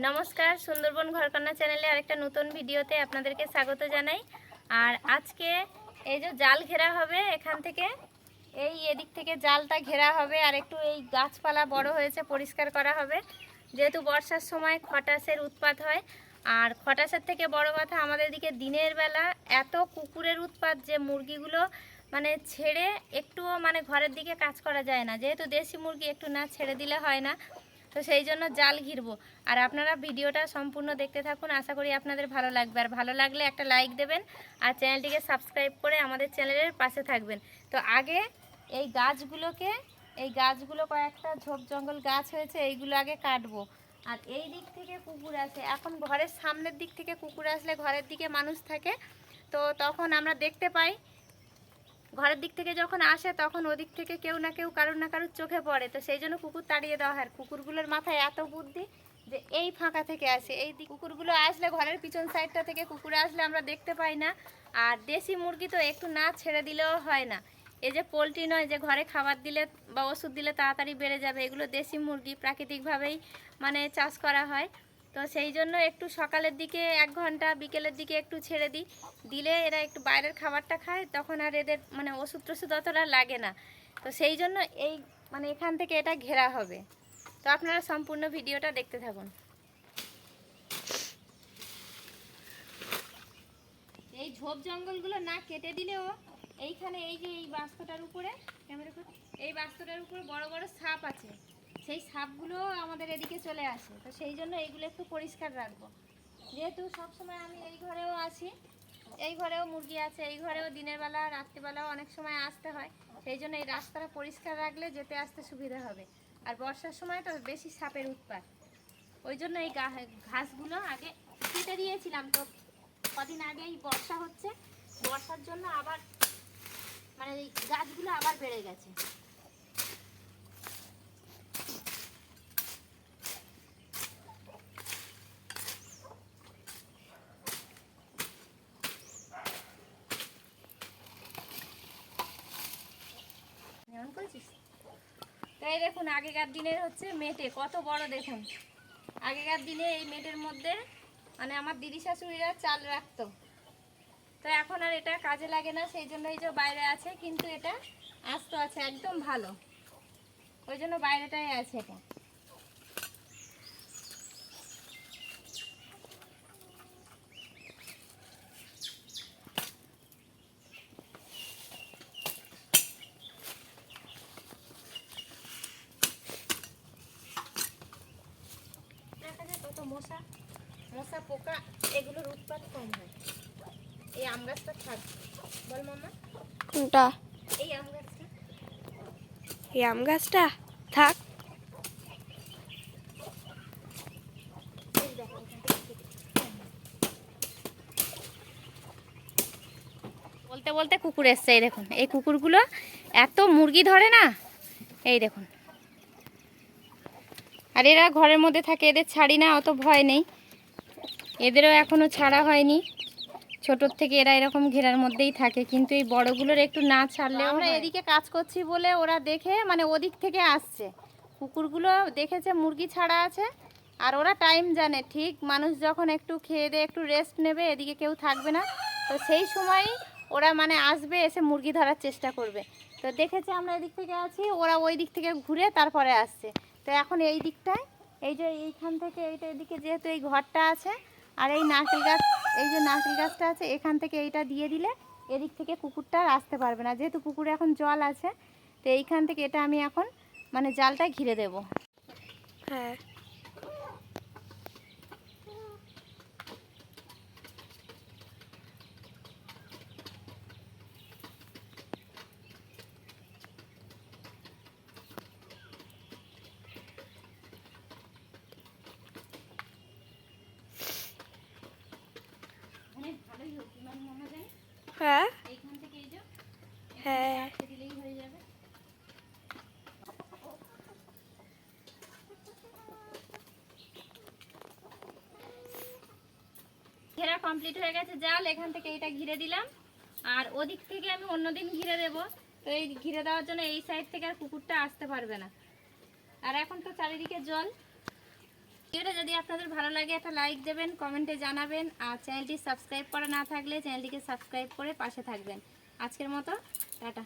নমস্কার, সুন্দরবন ঘরকন্যা চ্যানেলে আরেকটা নতুন ভিডিওতে আপনাদেরকে স্বাগত জানাই। আর আজকে এই যে জাল ঘেরা হবে, এখান থেকে এদিক থেকে জালটা ঘেরা হবে, আর একটু এই গাছপালা বড় হয়েছে পরিষ্কার করা হবে। যেহেতু বর্ষার সময় খটাসের উৎপাত হয়, আর খটাসের থেকে বড় কথা আমাদের দিকে দিনের বেলা এত কুকুরের উৎপাত যে মুরগিগুলো মানে ছেড়ে একটুও মানে ঘরের দিকে কাজ করা যায় না। যেহেতু দেশি মুরগি একটু না ছেড়ে দিলে হয় না, তো সেই জন্য জাল ঘিরবো। আর আপনারা ভিডিওটা সম্পূর্ণ দেখতে থাকুন, আশা করি আপনাদের ভালো লাগবে। আর ভালো লাগলে একটা লাইক দেবেন আর চ্যানেলটিকে সাবস্ক্রাইব করে আমাদের চ্যানেলের পাশে থাকবেন। তো আগে এই গাছগুলো কয়েকটা ঝোপ জঙ্গল গাছ হয়েছে, এইগুলো আগে কাটবো। আর এই দিক থেকে কুকুর আসে, এখন ঘরের সামনের দিক থেকে কুকুর আসলে ঘরের দিকে মানুষ থাকে, তো তখন আমরা দেখতে পাই। ঘরের দিক থেকে যখন আসে তখন ওদিক থেকে কেউ না কেউ কারুর না কারুর চোখে পড়ে, তো সেই জন্য কুকুর তাড়িয়ে দেওয়া হয়। কুকুরগুলোর মাথায় এত বুদ্ধি যে এই ফাঁকা থেকে আসে, এই দিক কুকুরগুলো আসলে ঘরের পিছন সাইডটা থেকে কুকুর আসলে আমরা দেখতে পাই না। আর দেশি মুরগি তো একটু না ছেড়ে দিলেও হয় না। এই যে পোলট্রি নয় যে ঘরে খাবার দিলে বা ওষুধ দিলে তাড়াতাড়ি বেড়ে যাবে, এগুলো দেশি মুরগি প্রাকৃতিকভাবেই মানে চাষ করা হয়। তো সেই জন্য একটু সকালের দিকে 1 ঘন্টা, বিকেলের দিকে একটু ছেড়ে দিলে এরা একটু বাইরের খাবারটা খায়, তখন আর এদের মানে ওষুধ টষুধ অতটা লাগে না। তো সেই জন্য এই মানে এখান থেকে এটা ঘেরা হবে। তো আপনারা সম্পূর্ণ ভিডিওটা দেখতে থাকুন। এই ঝোপ জঙ্গলগুলো না কেটে দিলেও এইখানে এই যে এই বাস্তটার উপরে এই বাস্তটার উপরে বড় বড় সাপ আছে, সেই সাপগুলো আমাদের এদিকে চলে আসে। তো সেই জন্য এইগুলো একটু পরিষ্কার রাখবো। যেহেতু সবসময় আমি এই ঘরেও আসি, এই ঘরেও মুরগি আছে, এই ঘরেও দিনের বেলা রাত্রিবেলাও অনেক সময় আসতে হয়। সেই জন্য এই রাস্তাটা পরিষ্কার রাখলে যেতে আসতে সুবিধা হবে। আর বর্ষার সময় তো বেশি সাপের উৎপাত, ওই জন্য এই ঘাসগুলো আগে কেটে দিয়েছিলাম। তো কদিন আগে এই বর্ষা হচ্ছে, বর্ষার জন্য আবার মানে এই গাছগুলো আবার বেড়ে গেছে। যেমন করেছিস তাই দেখুন, আগেকার দিনের হচ্ছে মেটে কত বড় দেখুন। আগেকার দিনে এই মেটের মধ্যে মানে আমার দিদি শাশুড়িরা চাল রাখতো। তো এখন আর এটা কাজে লাগে না, সেই জন্য এই যে বাইরে আছে, কিন্তু এটা আস্ত আছে একদম ভালো, ওই জন্য বাইরেটাই আছে এটা। দেখা যায় কত মশা মশা পোকা, এগুলোর উৎপাত কম হয়। এই আম গাছটা থাক, বল মামা। কোনটা? এই আম গাছটা। এই আম গাছটা থাক। এই দেখো, এখান থেকে বলতে বলতে কুকুর এসছে। এই দেখুন, এই কুকুরগুলো এত মুরগি ধরে না, এই দেখুন। আর এরা ঘরের মধ্যে থাকে, এদের ছাড়ি না, অত ভয় নেই। এদেরও এখনো ছাড়া হয়নি, ছোটোর থেকে এরা এরকম ঘেরার মধ্যেই থাকে। কিন্তু এই বড়গুলোর একটু না ছাড়লে, আমরা এদিকে কাজ করছি বলে ওরা দেখে মানে ওদিক থেকে আসছে। কুকুরগুলো দেখেছে মুরগি ছাড়া আছে, আর ওরা টাইম জানে ঠিক মানুষ যখন একটু খেয়ে দিয়ে একটু রেস্ট নেবে, এদিকে কেউ থাকবে না, তো সেই সময়ই ওরা মানে আসবে, এসে মুরগি ধরার চেষ্টা করবে। তো দেখেছে আমরা এদিক থেকে আছি, ওরা ওই দিক থেকে ঘুরে তারপরে আসছে। তো এখন এই দিকটায় এই যে এইখান থেকে এইটা এদিকে যেহেতু এই ঘরটা আছে, আর এই নারকেল গাছ, এই যে নারকেল গাছটা আছে, এখান থেকে এইটা দিয়ে দিলে এদিক থেকে কুকুরটা আর আসতে পারবে না। যেহেতু পুকুরে এখন জল আছে, তো এইখান থেকে এটা আমি এখন মানে জালটা ঘিরে দেব। হ্যাঁ, অনেক ভালোই হচ্ছে মানে মনে যায়। হ্যাঁ, এইখান থেকে এই যে হ্যাঁ। দিলেই হয়ে যাবে। ঘেরা কমপ্লিট হয়ে গেছে জাল, এখান থেকে এটা ঘিরে দিলাম। আর ওদিক থেকে আমি অন্যদিন ঘিরে দেব। তো এই ঘিরে দেওয়ার জন্য এই সাইড থেকে আর কুকুরটা আসতে পারবে না। আর এখন তো চারিদিকে জল, ভিডিওটা যদি আপনাদের ভালো লাগে একটা লাইক দেবেন, কমেন্টে জানাবেন, আর চ্যানেলটি সাবস্ক্রাইব করা না থাকলে চ্যানেলটিকে সাবস্ক্রাইব করে পাশে থাকবেন। আজকের মতো টাটা।